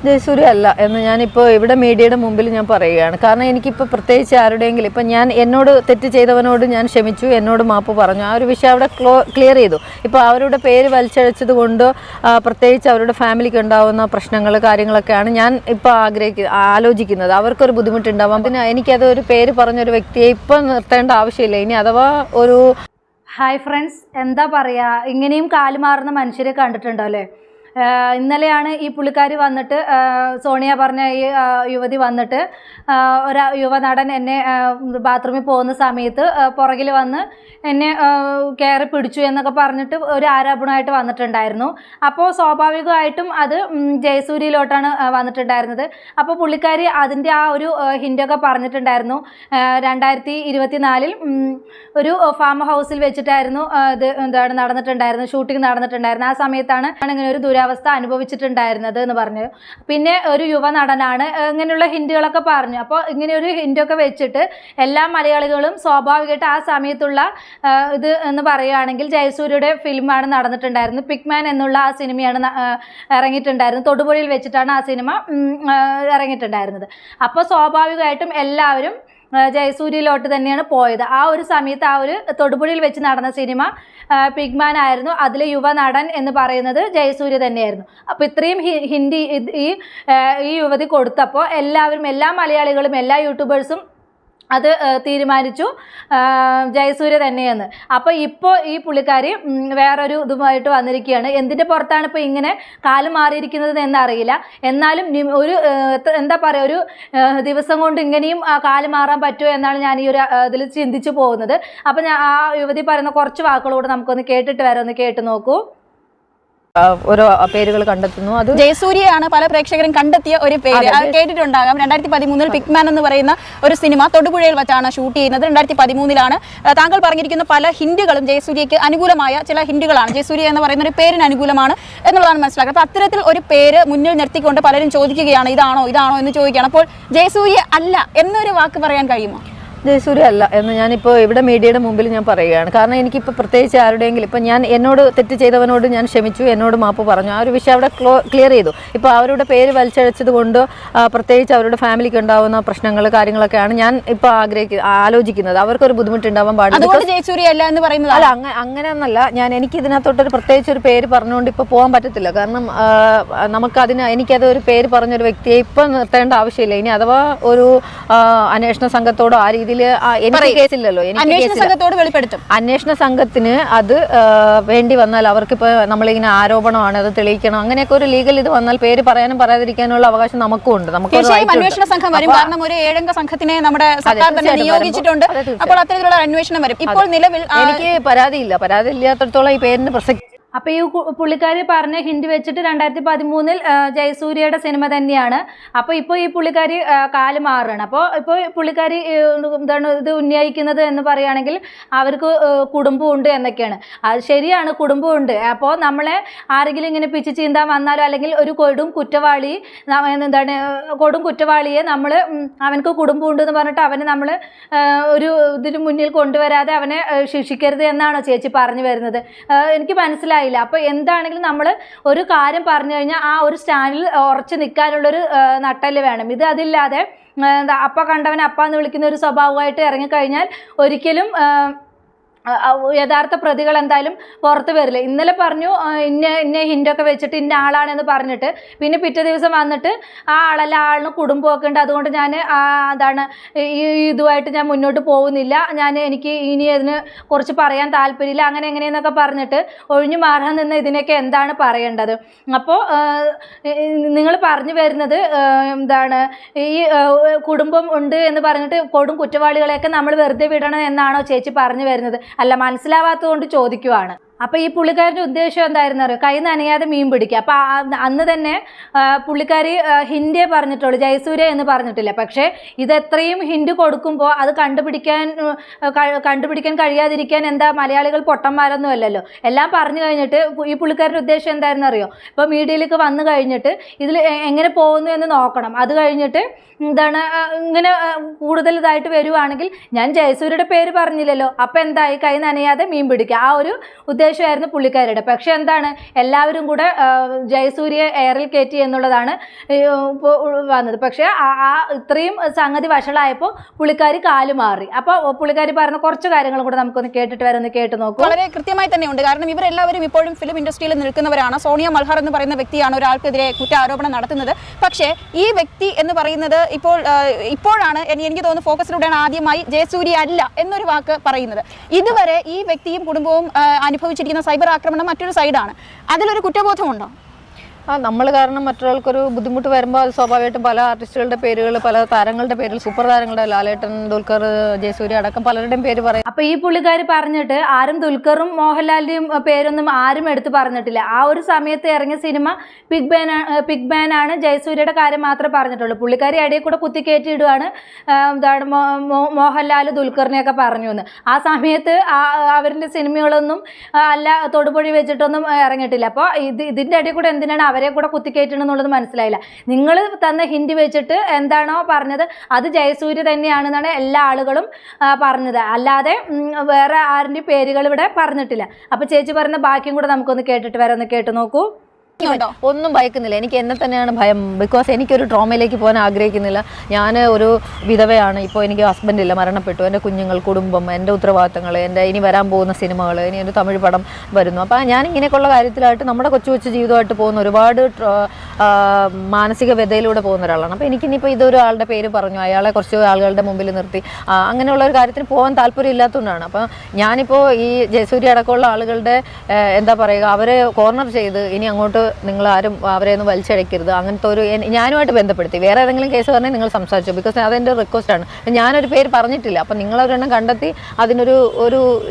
ജയസൂര്യ അല്ല എന്ന് ഞാനിപ്പോൾ ഇവിടെ മീഡിയയുടെ മുമ്പിൽ ഞാൻ പറയുകയാണ്. കാരണം എനിക്കിപ്പോൾ പ്രത്യേകിച്ച് ആരുടെയെങ്കിലും ഇപ്പം ഞാൻ എന്നോട് തെറ്റ് ചെയ്തവനോട് ഞാൻ ക്ഷമിച്ചു, എന്നോട് മാപ്പ് പറഞ്ഞു, ആ ഒരു വിഷയം അവിടെ ക്ലിയർ ചെയ്തു. ഇപ്പോൾ അവരുടെ പേര് വലിച്ചഴച്ചത് കൊണ്ട് പ്രത്യേകിച്ച് അവരുടെ ഫാമിലിക്ക് ഉണ്ടാകുന്ന പ്രശ്നങ്ങൾ കാര്യങ്ങളൊക്കെയാണ് ഞാൻ ഇപ്പോൾ ആലോചിക്കുന്നത്. അവർക്കൊരു ബുദ്ധിമുട്ടുണ്ടാവും. അതിന് എനിക്കത് ഒരു പേര് പറഞ്ഞൊരു വ്യക്തിയെ ഇപ്പം നിർത്തേണ്ട ആവശ്യമില്ല. ഇനി അഥവാ ഒരു ഹായ് ഫ്രണ്ട്സ്, എന്താ പറയുക, ഇങ്ങനെയും കാലുമാറുന്ന മനുഷ്യരെ കണ്ടിട്ടുണ്ടോ അല്ലേ? ഇന്നലെയാണ് ഈ പുള്ളിക്കാരി വന്നിട്ട്, സോണിയ പറഞ്ഞ ഈ യുവതി വന്നിട്ട് ഒരു യുവനടൻ എന്നെ ബാത്റൂമിൽ പോകുന്ന സമയത്ത് പുറകിൽ വന്ന് എന്നെ കയറി പിടിച്ചു എന്നൊക്കെ പറഞ്ഞിട്ട് ഒരു ആരോപണമായിട്ട് വന്നിട്ടുണ്ടായിരുന്നു. അപ്പോൾ സ്വാഭാവികമായിട്ടും അത് ജയസൂര്യയിലോട്ടാണ് വന്നിട്ടുണ്ടായിരുന്നത്. അപ്പോൾ പുള്ളിക്കാരി അതിൻ്റെ ആ ഒരു ഹിൻ്റൊക്കെ പറഞ്ഞിട്ടുണ്ടായിരുന്നു. 2024 ഒരു ഫാം ഹൗസിൽ വെച്ചിട്ടായിരുന്നു ഇത് നടന്നിട്ടുണ്ടായിരുന്നു, ഷൂട്ടിംഗ് നടന്നിട്ടുണ്ടായിരുന്നു. ആ സമയത്താണ് ഇങ്ങനെ ഒരു അവസ്ഥ അനുഭവിച്ചിട്ടുണ്ടായിരുന്നത് എന്ന് പറഞ്ഞു. പിന്നെ ഒരു യുവനടനാണ്, ഇങ്ങനെയുള്ള ഹിന്റുകളൊക്കെ പറഞ്ഞു. അപ്പോൾ ഇങ്ങനെ ഒരു ഹിന്റൊക്കെ വെച്ചിട്ട് എല്ലാ മലയാളികളും സ്വാഭാവികമായിട്ട് ആ സമയത്തുള്ള ഇത് എന്ന് പറയുകയാണെങ്കിൽ ജയസൂര്യയുടെ ഫിലിമാണ് നടന്നിട്ടുണ്ടായിരുന്നത്. പിഗ്മാൻ എന്നുള്ള ആ സിനിമയാണ് ഇറങ്ങിയിട്ടുണ്ടായിരുന്നത്. തൊടുപുഴയിൽ വെച്ചിട്ടാണ് ആ സിനിമ ഇറങ്ങിയിട്ടുണ്ടായിരുന്നത്. അപ്പോൾ സ്വാഭാവികമായിട്ടും എല്ലാവരും ജയസൂര്യയിലോട്ട് തന്നെയാണ് പോയത്. ആ ഒരു സമയത്ത് ആ ഒരു തൊടുപുഴയിൽ വെച്ച് നടന്ന സിനിമ പിഗ്മാൻ ആയിരുന്നു. അതിലെ യുവനടൻ എന്ന് പറയുന്നത് ജയസൂര്യ തന്നെയായിരുന്നു. അപ്പോൾ ഇത്രയും ഹിന്ദി ഈ യുവതി കൊടുത്തപ്പോൾ എല്ലാവരും, എല്ലാ മലയാളികളും, എല്ലാ യൂട്യൂബേഴ്സും അത് തീരുമാനിച്ചു ജയസൂര്യ തന്നെയെന്ന്. അപ്പോൾ ഇപ്പോൾ ഈ പുള്ളിക്കാരി വേറൊരു ഇതുമായിട്ട് വന്നിരിക്കുകയാണ്. എന്തിൻ്റെ പുറത്താണ് ഇപ്പോൾ ഇങ്ങനെ കാല് മാറിയിരിക്കുന്നത് എന്നറിയില്ല. എന്നാലും ഒരു എന്താ പറയുക, ഒരു ദിവസം കൊണ്ട് ഇങ്ങനെയും കാല് മാറാൻ പറ്റുമോ എന്നാണ് ഞാൻ ഈ ഒരു ഇതിൽ ചിന്തിച്ചു പോകുന്നത്. അപ്പോൾ ഞാൻ ആ യുവതി പറയുന്ന കുറച്ച് വാക്കുകളോട് നമുക്കൊന്ന് കേട്ടിട്ട് വരാം, ഒന്ന് കേട്ട് നോക്കൂ. ഓരോ പേരുകൾ കണ്ടെത്തുന്നു. അത് ജയസൂര്യയാണ് പല പ്രേക്ഷകരും കണ്ടെത്തിയ ഒരു പേര്. അത് കേട്ടിട്ടുണ്ടാകാം. 2013 പിഗ്മാൻ എന്ന് പറയുന്ന ഒരു സിനിമ തൊടുപുഴയിൽ വെച്ചാണ് ഷൂട്ട് ചെയ്യുന്നത്. 2013 താങ്കൾ പറഞ്ഞിരിക്കുന്ന പല ഹിന്റുകളും ജയസൂര്യക്ക് അനുകൂലമായ ചില ഹിന്റുകളാണ്. ജയസൂര്യ എന്ന് പറയുന്ന ഒരു പേരിന് അനുകൂലമാണ് എന്നുള്ളതാണ് മനസ്സിലാക്കുന്നത്. അപ്പോൾ അത്തരത്തിൽ ഒരു പേര് മുന്നിൽ നിർത്തിക്കൊണ്ട് പലരും ചോദിക്കുകയാണ്, ഇതാണോ എന്ന് ചോദിക്കുകയാണ്. അപ്പോൾ ജയസൂര്യ അല്ല എന്നൊരു വാക്ക് പറയാൻ കഴിയുമോ? ജയസൂര്യ അല്ല എന്ന് ഞാനിപ്പോൾ ഇവിടെ മീഡിയയുടെ മുമ്പിൽ ഞാൻ പറയുകയാണ്. കാരണം എനിക്കിപ്പോൾ പ്രത്യേകിച്ച് ആരുടെയെങ്കിലും ഇപ്പം ഞാൻ എന്നോട് തെറ്റ് ചെയ്തവനോട് ഞാൻ ക്ഷമിച്ചു, എന്നോട് മാപ്പ് പറഞ്ഞു, ആ ഒരു വിഷയം അവിടെ ക്ലിയർ ചെയ്തു. ഇപ്പോൾ അവരുടെ പേര് വലിച്ചഴച്ചത് കൊണ്ട് പ്രത്യേകിച്ച് അവരുടെ ഫാമിലിക്ക് ഉണ്ടാകുന്ന പ്രശ്നങ്ങൾ കാര്യങ്ങളൊക്കെയാണ് ഞാൻ ഇപ്പോൾ ആലോചിക്കുന്നത്. അവർക്കൊരു ബുദ്ധിമുട്ടുണ്ടാവാൻ പാടില്ല. ജയസൂര്യ അല്ല എന്ന് പറയുന്നത് അല്ല, അങ്ങനെയൊന്നല്ല. എനിക്ക് ഇതിനകത്തോട്ടൊരു പ്രത്യേകിച്ച് ഒരു പേര് പറഞ്ഞുകൊണ്ട് ഇപ്പോൾ പോകാൻ പറ്റത്തില്ല. കാരണം എനിക്കത് ഒരു പേര് പറഞ്ഞൊരു വ്യക്തിയെ ഇപ്പം നിർത്തേണ്ട ആവശ്യമില്ല. ഇനി അഥവാ ഒരു അന്വേഷണ സംഘത്തോടോ ആ രീതിയിൽ എനിക്ക് കേസില്ലല്ലോ, അന്വേഷണ സംഘത്തിന് അത് വേണ്ടി വന്നാൽ അവർക്കിപ്പോൾ നമ്മളിങ്ങനെ ആരോപണമാണ്, അത് തെളിയിക്കണം, അങ്ങനെയൊക്കെ ഒരു ലീഗൽ ഇത് വന്നാൽ പേര് പറയാനും പറയാതിരിക്കാനുള്ള അവകാശം നമുക്കും ഉണ്ട്. നമുക്ക് അന്വേഷണ സംഘം വരും. കാരണം ഒരു 7 അംഗ സംഘത്തിനെ നമ്മുടെ സർക്കാർ തന്നെ നിയോഗിച്ചിട്ടുണ്ട്. അപ്പോൾ അത്തരത്തിലുള്ള അന്വേഷണം വരും. ഇപ്പോൾ നിലവിൽ എനിക്ക് പരാതി ഇല്ലാത്തടത്തോളം ഈ പേരിന് പ്രസക്തി. അപ്പോൾ ഈ പുള്ളിക്കാരി പറഞ്ഞ ഹിന്റ് വെച്ചിട്ട് 2013 ജയസൂര്യയുടെ സിനിമ തന്നെയാണ്. അപ്പോൾ ഇപ്പോൾ ഈ പുള്ളിക്കാരി കാല് മാറുകയാണ്. അപ്പോൾ ഇപ്പോൾ പുള്ളിക്കാരി ഇത് ഉന്നയിക്കുന്നത് എന്ന് പറയുകയാണെങ്കിൽ അവർക്ക് കുടുംബമുണ്ട് എന്നൊക്കെയാണ്. അത് ശരിയാണ്, കുടുംബമുണ്ട്. അപ്പോൾ നമ്മളെ ആരെങ്കിലും ഇങ്ങനെ പിച്ച് ചീന്താൻ വന്നാലോ, അല്ലെങ്കിൽ ഒരു കൊടും കുറ്റവാളിയെ നമ്മൾ അവനക്ക് കുടുംബമുണ്ട് എന്ന് പറഞ്ഞിട്ട് അവനെ നമ്മൾ ഒരു ഇതിന് മുന്നിൽ കൊണ്ടുവരാതെ അവനെ ശിക്ഷിക്കരുത് എന്നാണോ ചേച്ചി പറഞ്ഞു വരുന്നത്? എനിക്ക് മനസ്സിലായി. അപ്പോൾ എന്താണെങ്കിലും നമ്മൾ ഒരു കാര്യം പറഞ്ഞു കഴിഞ്ഞാൽ ആ ഒരു സ്റ്റാൻഡിൽ ഉറച്ചു നിൽക്കാനുള്ളൊരു നട്ടല് വേണം. ഇത് അതില്ലാതെ അപ്പ കണ്ടവനെ അപ്പ എന്ന് വിളിക്കുന്ന ഒരു സ്വഭാവമായിട്ട് ഇറങ്ങിക്കഴിഞ്ഞാൽ ഒരിക്കലും യഥാർത്ഥ പ്രതികൾ എന്തായാലും പുറത്ത് വരില്ല. ഇന്നലെ പറഞ്ഞു ഇന്ന ഹിൻ്റൊക്കെ വെച്ചിട്ട് ഇന്ന ആളാണെന്ന് പറഞ്ഞിട്ട് പിന്നെ പിറ്റേ ദിവസം വന്നിട്ട് ആ ആളല്ല, ആളിന് കുടുംബമൊക്കെ ഉണ്ട്, അതുകൊണ്ട് ഞാൻ ഇതുമായിട്ട് ഞാൻ മുന്നോട്ട് പോകുന്നില്ല, എനിക്ക് ഇനി അതിന് കുറച്ച് പറയാൻ താല്പര്യമില്ല, അങ്ങനെ എങ്ങനെയെന്നൊക്കെ പറഞ്ഞിട്ട് ഒഴിഞ്ഞു മാറാൻ നിന്ന് ഇതിനൊക്കെ എന്താണ് പറയേണ്ടത്? അപ്പോൾ നിങ്ങൾ പറഞ്ഞു വരുന്നത് ഈ കുടുംബം ഉണ്ട് എന്ന് പറഞ്ഞിട്ട് കൊടും കുറ്റവാളികളെയൊക്കെ നമ്മൾ വെറുതെ വിടണം എന്നാണോ ചേച്ചി പറഞ്ഞു വരുന്നത്? അല്ല, മനസ്സിലാവാത്തത് കൊണ്ട് ചോദിക്കുവാണ്. അപ്പോൾ ഈ പുള്ളിക്കാരുടെ ഉദ്ദേശം എന്തായിരുന്നു അറിയോ? കൈ നനയാതെ മീൻ പിടിക്കുക. അപ്പോൾ അന്ന് തന്നെ പുള്ളിക്കാരി ഹിന്ദിയെ പറഞ്ഞിട്ടുള്ളൂ, ജയസൂര്യ എന്ന് പറഞ്ഞിട്ടില്ല. പക്ഷേ ഇതെത്രയും ഹിന്റ് കൊടുക്കുമ്പോൾ അത് കണ്ടുപിടിക്കാൻ കഴിയാതിരിക്കാൻ എന്താ മലയാളികൾ പൊട്ടന്മാരൊന്നും അല്ലല്ലോ. എല്ലാം പറഞ്ഞു കഴിഞ്ഞിട്ട് ഈ പുള്ളിക്കാരുടെ ഉദ്ദേശം എന്തായിരുന്നു അറിയോ? ഇപ്പോൾ മീഡിയയിലേക്ക് വന്നു കഴിഞ്ഞിട്ട് ഇതിൽ എങ്ങനെ പോകുന്നു എന്ന് നോക്കണം. അത് കഴിഞ്ഞിട്ട് ഇങ്ങനെ കൂടുതൽ ഇതായിട്ട് വരുവാണെങ്കിൽ ഞാൻ ജയസൂര്യയുടെ പേര് പറഞ്ഞില്ലല്ലോ, അപ്പം എന്തായി? കൈ നനയാതെ മീൻ പിടിക്കുക. ആ ഒരു ഉദ്ദേശം ഉദ്ദേശമായിരുന്നു പുള്ളിക്കാരിയുടെ. പക്ഷെ എന്താണ്, എല്ലാവരും കൂടെ ജയസൂര്യയെ എയറിൽ കയറ്റി എന്നുള്ളതാണ് വന്നത്. പക്ഷേ ഇത്രയും സംഗതി വഷളായപ്പോൾ പുള്ളിക്കാരി കാല് മാറി. അപ്പോൾ പുള്ളിക്കാരി പറഞ്ഞ കുറച്ച് കാര്യങ്ങളും കൂടെ നമുക്കൊന്ന് കേട്ടിട്ട് വരെ ഒന്ന് കേട്ട് നോക്കും. വളരെ കൃത്യമായി തന്നെയുണ്ട്. കാരണം ഇവരെല്ലാവരും ഇപ്പോഴും ഫിലിം ഇൻഡസ്ട്രിയിൽ നിൽക്കുന്നവരാണ്. സോണിയ മൽഹാർ എന്ന് പറയുന്ന വ്യക്തിയാണ് ഒരാൾക്കെതിരെ കുറ്റാരോപണം നടത്തുന്നത്. പക്ഷേ ഈ വ്യക്തി എന്ന് പറയുന്നത് ഇപ്പോഴാണ് എനിക്ക് തോന്നുന്നു ഫോക്കസിലൂടെയാണ് ആദ്യമായി ജയസൂര്യ അല്ല എന്നൊരു വാക്ക് പറയുന്നത്. ഇതുവരെ ഈ വ്യക്തിയും കുടുംബവും അനുഭവിച്ചിരിക്കുന്ന സൈബർ ആക്രമണം മറ്റൊരു സൈഡാണ്. അതിലൊരു കുറ്റബോധമുണ്ടോ? നമ്മൾ കാരണം മറ്റൊരാൾക്കൊരു ബുദ്ധിമുട്ട് വരുമ്പോൾ അത് സ്വാഭാവികമായിട്ടും പല ആർട്ടിസ്റ്റുകളുടെ പേരുകൾ, പല താരങ്ങളുടെ പേരിൽ, സൂപ്പർ താരങ്ങളുടെ, ലാലേട്ടൻ, ദുൽഖർ, ജയസൂര്യ അടക്കം പലരുടെയും പേര് പറയും. അപ്പൊ ഈ പുള്ളിക്കാരി പറഞ്ഞിട്ട് ആരും ദുൽഖറും മോഹൻലാലിന്റെയും പേരൊന്നും ആരും എടുത്ത് പറഞ്ഞിട്ടില്ല. ആ ഒരു സമയത്ത് ഇറങ്ങിയ സിനിമ പിഗ് ബാൻ ആണ്. ജയസൂര്യയുടെ കാര്യം മാത്രമേ പറഞ്ഞിട്ടുള്ളൂ. പുള്ളിക്കാരി ഇടയിൽ കൂടെ കുത്തിക്കയറ്റി ഇടുവാണ് എന്താണ് മോഹൻലാൽ ദുൽഖറിനെയൊക്കെ പറഞ്ഞു എന്ന്. ആ സമയത്ത് അവരുടെ സിനിമകളൊന്നും അല്ല തൊടുപൊഴി വെച്ചിട്ടൊന്നും ഇറങ്ങിയിട്ടില്ല. അപ്പോൾ ഇതിന്റെ ഇടയിൽ കൂടെ എന്തിനാണ് അവരെ കൂടെ കുത്തിക്കയറ്റണമെന്നുള്ളത് മനസ്സിലായില്ല. നിങ്ങൾ തന്ന ഹിന്റ് വെച്ചിട്ട് എന്താണോ പറഞ്ഞത് അത് ജയസൂര്യ തന്നെയാണെന്നാണ് എല്ലാ ആളുകളും പറഞ്ഞത്. അല്ലാതെ വേറെ ആരുടെ പേരുകൾ ഇവിടെ പറഞ്ഞിട്ടില്ല. അപ്പോൾ ചേച്ചി പറഞ്ഞ ബാക്കിയും കൂടെ നമുക്കൊന്ന് കേട്ടിട്ട് വരെ ഒന്ന് കേട്ട് നോക്കൂ. ഒന്നും ഭയക്കുന്നില്ല. എനിക്ക് എന്നെ തന്നെയാണ് ഭയം. ബിക്കോസ് എനിക്കൊരു ട്രോമയിലേക്ക് പോകാൻ ആഗ്രഹിക്കുന്നില്ല. ഞാൻ ഒരു വിധവയാണ്. ഇപ്പോൾ എനിക്ക് ഹസ്ബൻഡ് ഇല്ല, മരണപ്പെട്ടു. എൻ്റെ കുഞ്ഞുങ്ങൾ, കുടുംബം, എൻ്റെ ഉത്തരവാദിത്തങ്ങൾ, എൻ്റെ ഇനി വരാൻ പോകുന്ന സിനിമകൾ, ഇനി ഒരു തമിഴ് പടം വരുന്നു. അപ്പോൾ ഞാൻ ഇങ്ങനെയൊക്കെയുള്ള കാര്യത്തിലായിട്ട് നമ്മുടെ കൊച്ചു ജീവിതമായിട്ട് പോകുന്ന ഒരുപാട് മാനസിക വ്യതയിലൂടെ പോകുന്ന ഒരാളാണ്. അപ്പോൾ എനിക്കിനിപ്പോൾ ഇതൊരാളുടെ പേര് പറഞ്ഞു, അയാളെ കുറച്ച് ആളുകളുടെ മുമ്പിൽ നിർത്തി അങ്ങനെയുള്ള ഒരു കാര്യത്തിന് പോകാൻ താല്പര്യം ഇല്ലാത്തതുകൊണ്ടാണ്. അപ്പോൾ ഞാനിപ്പോൾ ഈ ജയസൂര്യ അടക്കമുള്ള ആളുകളുടെ എന്താ പറയുക, അവരെ കോർണർ ചെയ്ത് ഇനി അങ്ങോട്ട് നിങ്ങൾ ആരും അവരെ ഒന്നും വലിച്ചഴക്കരുത്, അങ്ങനത്തെ ഒരു ഞാനുമായിട്ട് ബന്ധപ്പെടുത്തി വേറെ ഏതെങ്കിലും കേസ് പറഞ്ഞാൽ നിങ്ങൾ സംസാരിച്ചു. ബിക്കോസ് അതെൻ്റെ റിക്വസ്റ്റാണ്. ഞാനൊരു പേര് പറഞ്ഞിട്ടില്ല. അപ്പം നിങ്ങളൊരെണ്ണം കണ്ടെത്തി അതിനൊരു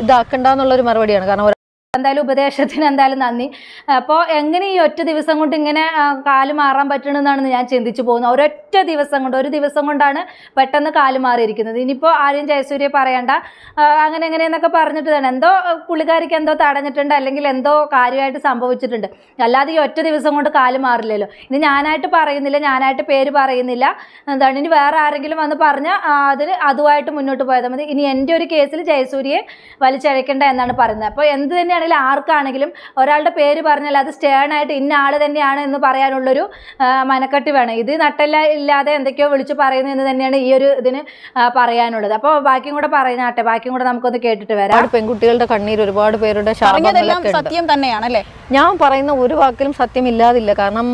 ഇതാക്കണ്ടെന്നുള്ളൊരു മറുപടിയാണ്. കാരണം എന്തായാലും ഉപദേശത്തിന് എന്തായാലും നന്ദി. അപ്പോൾ എങ്ങനെ ഈ ഒറ്റ ദിവസം കൊണ്ട് ഇങ്ങനെ കാല് മാറാൻ പറ്റണമെന്നാണ് ഞാൻ ചിന്തിച്ചു പോകുന്നത്. ഒരൊറ്റ ദിവസം കൊണ്ട്, ഒരു ദിവസം കൊണ്ടാണ് പെട്ടെന്ന് കാല് മാറിയിരിക്കുന്നത്. ഇനിയിപ്പോൾ ആരും ജയസൂര്യ പറയണ്ട അങ്ങനെ എങ്ങനെയെന്നൊക്കെ പറഞ്ഞിട്ട് തന്നെ എന്തോ പുള്ളിക്കാരിക്ക് എന്തോ തടഞ്ഞിട്ടുണ്ട്, അല്ലെങ്കിൽ എന്തോ കാര്യമായിട്ട് സംഭവിച്ചിട്ടുണ്ട്. അല്ലാതെ ഈ ഒറ്റ ദിവസം കൊണ്ട് കാല് മാറില്ലല്ലോ. ഇനി ഞാനായിട്ട് പറയുന്നില്ല, ഞാനായിട്ട് പേര് പറയുന്നില്ല. എന്താണ് ഇനി വേറെ ആരെങ്കിലും വന്ന് പറഞ്ഞാൽ അതുമായിട്ട് മുന്നോട്ട് പോയാൽ മതി. ഇനി എൻ്റെ ഒരു കേസിൽ ജയസൂര്യയെ വലിച്ചഴക്കേണ്ട എന്നാണ് പറയുന്നത്. അപ്പോൾ എന്ത് തന്നെയാണ് ആർക്കാണെങ്കിലും ഒരാളുടെ പേര് പറഞ്ഞാൽ അത് സ്റ്റേണായിട്ട് ഇന്ന ആൾ തന്നെയാണ് എന്ന് പറയാനുള്ളൊരു മനക്കെട്ടി വേണം. ഇത് നട്ടല്ല ഇല്ലാതെ എന്തൊക്കെയോ വിളിച്ചു പറയുന്നതെന്ന് തന്നെയാണ് ഈ ഒരു ഇതിന് പറയാനുള്ളത്. അപ്പോൾ ബാക്കിയും കൂടെ പറയുന്നാട്ടെ, ബാക്കിയും കൂടെ നമുക്കൊന്ന് കേട്ടിട്ട് വരാം. പെൺകുട്ടികളുടെ കണ്ണീർ, ഒരുപാട് പേരുടെ സത്യം തന്നെയാണല്ലേ. ഞാൻ പറയുന്ന ഒരു വാക്കിലും സത്യം ഇല്ലാതില്ല. കാരണം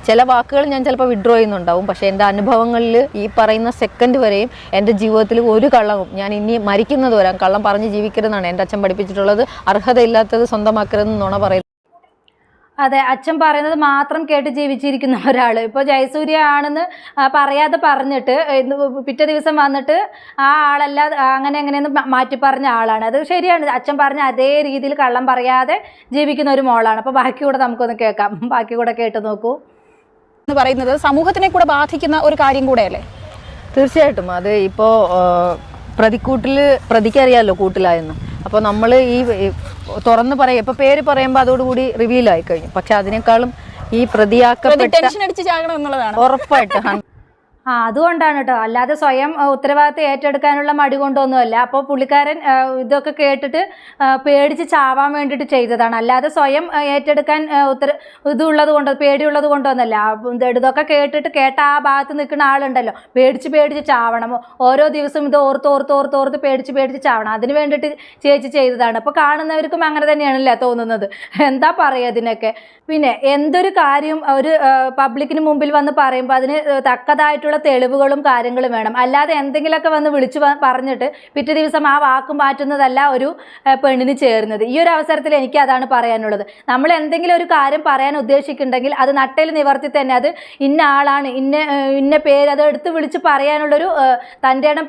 ചില വാക്കുകൾ ഞാൻ ചിലപ്പോൾ വിഡ്രോ ചെയ്യുന്നുണ്ടാവും. പക്ഷേ എൻ്റെ അനുഭവങ്ങളിൽ ഈ പറയുന്ന സെക്കൻഡ് വരെയും എൻ്റെ ജീവിതത്തിൽ ഒരു കള്ളവും ഞാൻ ഇനി മരിക്കുന്നത് വരാം കള്ളം പറഞ്ഞ് ജീവിക്കരുതെന്നാണ് എൻ്റെ അച്ഛൻ പഠിപ്പിച്ചിട്ടുള്ളത്. അർഹതയില്ലാത്തത് സ്വന്തമാക്കരുതെന്ന് നുണ പറയുന്നത്. അതെ, അച്ഛൻ പറയുന്നത് മാത്രം കേട്ട് ജീവിച്ചിരിക്കുന്ന ഒരാൾ ഇപ്പോൾ ജയസൂര്യ ആണെന്ന് പറയാതെ പറഞ്ഞിട്ട് പിറ്റേ ദിവസം വന്നിട്ട് ആ ആളല്ല അങ്ങനെ എങ്ങനെയെന്ന് മാറ്റി പറഞ്ഞ ആളാണ്. അത് ശരിയാണ്. അച്ഛൻ പറഞ്ഞ അതേ രീതിയിൽ കള്ളം പറയാതെ ജീവിക്കുന്ന ഒരു മോളാണ്. അപ്പോൾ ബാക്കി കൂടെ നമുക്കൊന്ന് കേൾക്കാം. ബാക്കി കൂടെ കേട്ട് നോക്കൂ. എന്ന് പറയുന്നത് സമൂഹത്തിനെ കൂടെ ബാധിക്കുന്ന ഒരു കാര്യം കൂടെയല്ലേ? തീർച്ചയായിട്ടും. അത് ഇപ്പോൾ പ്രതിക്കറിയാമല്ലോ കൂട്ടിലായെന്ന്. അപ്പോൾ നമ്മൾ ഈ തുറന്ന് പറയും, ഇപ്പോൾ പേര് പറയുമ്പോൾ അതോടുകൂടി റിവീൽ ആയി കഴിഞ്ഞു. പക്ഷെ അതിനേക്കാളും ഈ പ്രതിയാക്കപ്പെട്ട ഉറപ്പായിട്ട് അതുകൊണ്ടാണ് കേട്ടോ, അല്ലാതെ സ്വയം ഉത്തരവാദിത്തം ഏറ്റെടുക്കാനുള്ള മടി കൊണ്ടൊന്നുമല്ല. അപ്പോൾ പുള്ളിക്കാരൻ ഇതൊക്കെ കേട്ടിട്ട് പേടിച്ച് ചാവാൻ വേണ്ടിയിട്ട് ചെയ്തതാണ്. അല്ലാതെ സ്വയം ഏറ്റെടുക്കാൻ ഇതുള്ളത് കൊണ്ടോ പേടിയുള്ളത് കൊണ്ടൊന്നല്ല. ഇതൊക്കെ കേട്ട ആ ഭാഗത്ത് നിൽക്കുന്ന ആളുണ്ടല്ലോ, പേടിച്ച് ചാവണം, ഓരോ ദിവസവും ഇത് ഓർത്ത് പേടിച്ച് ചാവണം. അതിന് വേണ്ടിയിട്ട് ചേച്ചി ചെയ്തതാണ്. അപ്പോൾ കാണുന്നവർക്കും അങ്ങനെ തന്നെയാണല്ലേ തോന്നുന്നത്. എന്താ പറയുക ഇതിനൊക്കെ. പിന്നെ എന്തൊരു കാര്യം ഒരു പബ്ലിക്കിന് മുമ്പിൽ വന്ന് പറയുമ്പോൾ അതിന് തക്കതായിട്ടുള്ള തെളിവുകളും കാര്യങ്ങളും വേണം. അല്ലാതെ എന്തെങ്കിലുമൊക്കെ വന്ന് വിളിച്ചു പറഞ്ഞിട്ട് പിറ്റേ ദിവസം ആ വാക്ക് മാറ്റുന്നതല്ല ഒരു പെണ്ണിന് ചേർന്നത്. ഈ ഒരു അവസരത്തിൽ എനിക്ക് അതാണ് പറയാനുള്ളത്. നമ്മൾ എന്തെങ്കിലും ഒരു കാര്യം പറയാൻ ഉദ്ദേശിക്കുന്നുണ്ടെങ്കിൽ അത് നട്ടയിൽ നിവർത്തി തന്നെ അത് ഇന്ന ആളാണ്, ഇന്ന പേര്, അത് എടുത്ത് വിളിച്ച് പറയാനുള്ളൊരു തൻ്റെ ഇടം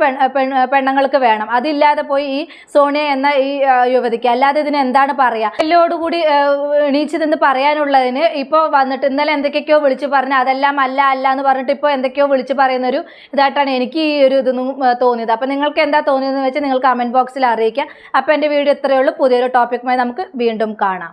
പെണ്ണുങ്ങൾക്ക് വേണം. അതില്ലാതെ പോയി ഈ സോണിയ എന്ന ഈ യുവതിക്ക് അല്ലാതെ ഇതിന് എന്താണ് പറയുക. എല്ലോടുകൂടി എണീച്ച് നിന്ന് പറയാനുള്ളതിന് ഇപ്പോൾ വന്നിട്ട് ഇന്നലെ എന്തൊക്കെയൊക്കെയോ വിളിച്ച് പറഞ്ഞ് അതെല്ലാം അല്ല എന്ന് പറഞ്ഞിട്ട് ഇപ്പോൾ എന്തൊക്കെയോ വിളിച്ച് പറയുന്നൊരു ഇതായിട്ടാണ് എനിക്ക് ഈ ഒരു ഇതൊന്നും തോന്നിയത്. അപ്പോൾ നിങ്ങൾക്ക് എന്താ തോന്നിയതെന്ന് വെച്ചാൽ നിങ്ങൾ കമൻറ്റ് ബോക്സിൽ അറിയിക്കുക. അപ്പോൾ എൻ്റെ വീഡിയോ ഇത്രയേ ഉള്ളൂ. പുതിയൊരു ടോപ്പിക്കുമായി നമുക്ക് വീണ്ടും കാണാം.